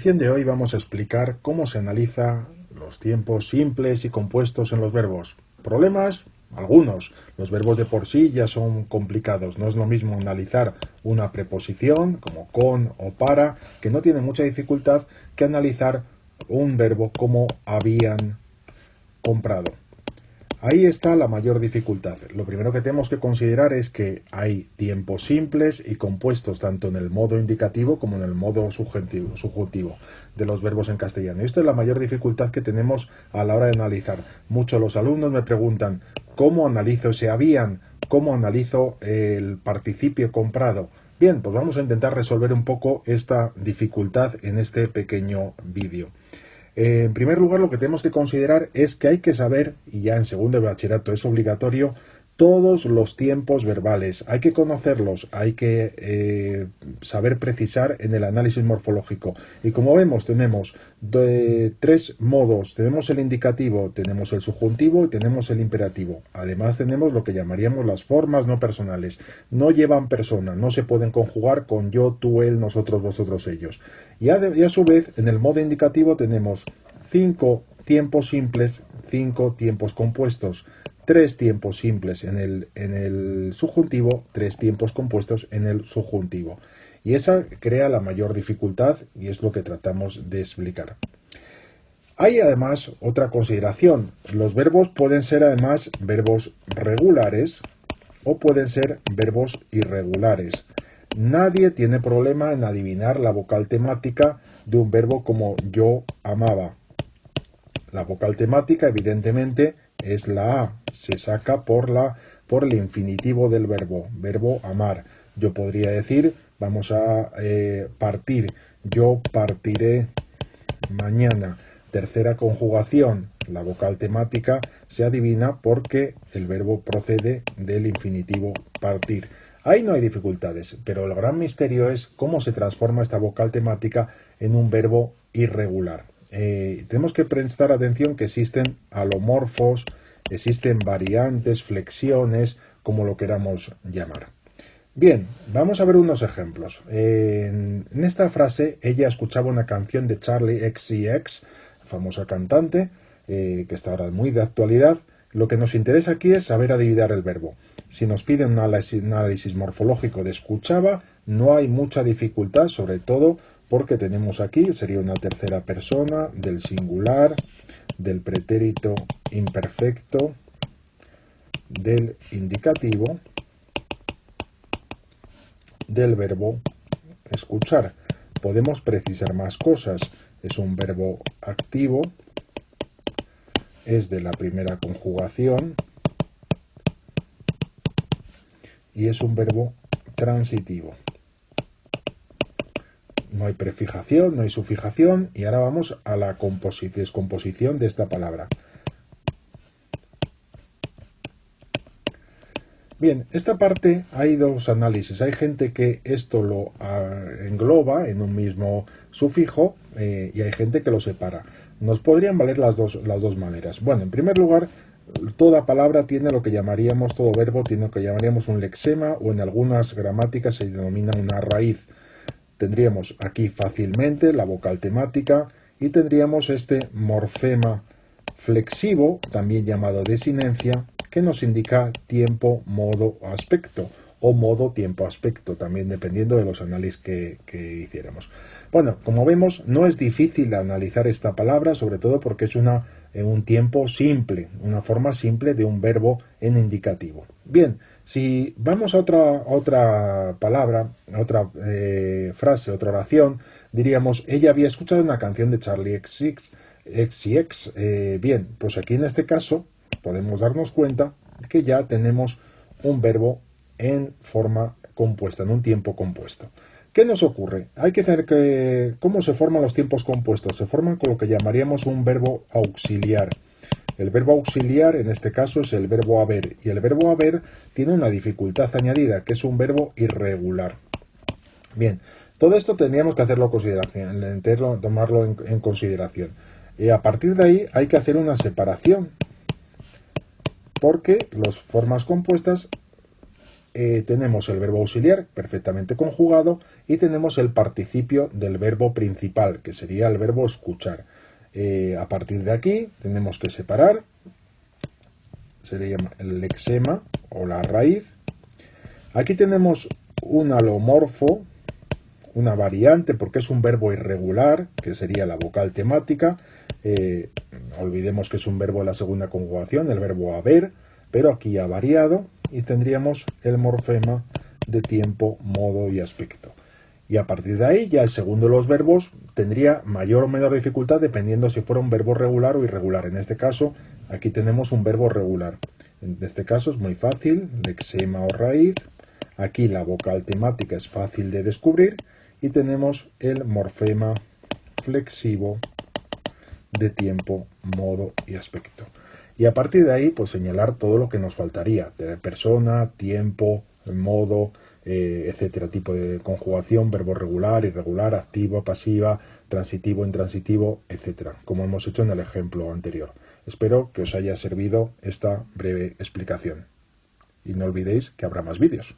lección de hoy vamos a explicar cómo se analiza los tiempos simples y compuestos en los verbos. ¿Problemas? Algunos. Los verbos de por sí ya son complicados. No es lo mismo analizar una preposición como con o para, que no tiene mucha dificultad, que analizar un verbo como habían comprado. Ahí está la mayor dificultad. Lo primero que tenemos que considerar es que hay tiempos simples y compuestos tanto en el modo indicativo como en el modo subjuntivo de los verbos en castellano. Y esta es la mayor dificultad que tenemos a la hora de analizar. Muchos de los alumnos me preguntan ¿cómo analizo ese habían? ¿Cómo analizo el participio comprado? Bien, pues vamos a intentar resolver un poco esta dificultad en este pequeño vídeo. En primer lugar, lo que tenemos que considerar es que hay que saber, y ya en segundo de bachillerato es obligatorio, todos los tiempos verbales. Hay que conocerlos, hay que saber precisar en el análisis morfológico. Y como vemos, tenemos tres modos. Tenemos el indicativo, tenemos el subjuntivo y tenemos el imperativo. Además tenemos lo que llamaríamos las formas no personales. No llevan persona, no se pueden conjugar con yo, tú, él, nosotros, vosotros, ellos. Y a su vez, en el modo indicativo tenemos 5 tiempos simples, 5 tiempos compuestos, 3 tiempos simples en el subjuntivo, 3 tiempos compuestos en el subjuntivo. Y esa crea la mayor dificultad y es lo que tratamos de explicar. Hay además otra consideración. Los verbos pueden ser además verbos regulares o pueden ser verbos irregulares. Nadie tiene problema en adivinar la vocal temática de un verbo como yo amaba. La vocal temática, evidentemente, es la A. Se saca por el infinitivo del verbo amar. Yo podría decir, vamos a partir. Yo partiré mañana. Tercera conjugación. La vocal temática se adivina porque el verbo procede del infinitivo partir. Ahí no hay dificultades, pero el gran misterio es cómo se transforma esta vocal temática en un verbo irregular. Tenemos que prestar atención que existen alomorfos, existen variantes, flexiones, como lo queramos llamar. Bien, vamos a ver unos ejemplos. En esta frase, ella escuchaba una canción de Charli XCX, famosa cantante, que está ahora muy de actualidad. Lo que nos interesa aquí es saber adivinar el verbo. Si nos piden un análisis morfológico de escuchaba, no hay mucha dificultad, sobre todo porque tenemos aquí, sería una tercera persona del singular, del pretérito imperfecto, del indicativo, del verbo escuchar. Podemos precisar más cosas. Es un verbo activo, es de la primera conjugación y es un verbo transitivo. No hay prefijación, no hay sufijación y ahora vamos a la descomposición de esta palabra. Bien, esta parte hay dos análisis. Hay gente que esto lo engloba en un mismo sufijo y hay gente que lo separa. Nos podrían valer las dos maneras. Bueno, en primer lugar, toda palabra tiene lo que llamaríamos, todo verbo tiene lo que llamaríamos un lexema o en algunas gramáticas se denomina una raíz. Tendríamos aquí fácilmente la vocal temática y tendríamos este morfema flexivo, también llamado desinencia, que nos indica tiempo, modo, aspecto, o modo, tiempo, aspecto, también dependiendo de los análisis que hiciéramos. Bueno, como vemos, no es difícil analizar esta palabra, sobre todo porque es un tiempo simple, una forma simple de un verbo en indicativo. Bien, si vamos a otra palabra, a otra frase, otra oración, diríamos, ella había escuchado una canción de Charli XCX. Bien, pues aquí en este caso podemos darnos cuenta que ya tenemos un verbo en forma compuesta, en un tiempo compuesto. ¿Qué nos ocurre? Hay que saber cómo se forman los tiempos compuestos. Se forman con lo que llamaríamos un verbo auxiliar. El verbo auxiliar en este caso es el verbo haber y el verbo haber tiene una dificultad añadida que es un verbo irregular. Bien, todo esto tendríamos que hacerlo tomarlo en consideración. Y a partir de ahí hay que hacer una separación porque las formas compuestas tenemos el verbo auxiliar perfectamente conjugado y tenemos el participio del verbo principal, que sería el verbo escuchar. A partir de aquí tenemos que separar, sería el lexema o la raíz. Aquí tenemos un alomorfo, una variante, porque es un verbo irregular, que sería la vocal temática. Olvidemos que es un verbo de la segunda conjugación, el verbo haber, pero aquí ha variado y tendríamos el morfema de tiempo, modo y aspecto. Y a partir de ahí, ya el segundo de los verbos tendría mayor o menor dificultad dependiendo si fuera un verbo regular o irregular. En este caso, aquí tenemos un verbo regular. En este caso es muy fácil, lexema o raíz. Aquí la vocal temática es fácil de descubrir y tenemos el morfema flexivo de tiempo, modo y aspecto. Y a partir de ahí, pues señalar todo lo que nos faltaría, de persona, tiempo, modo, etcétera, tipo de conjugación, verbo regular, irregular, activo, pasiva, transitivo, intransitivo, etcétera, como hemos hecho en el ejemplo anterior. Espero que os haya servido esta breve explicación. Y no olvidéis que habrá más vídeos.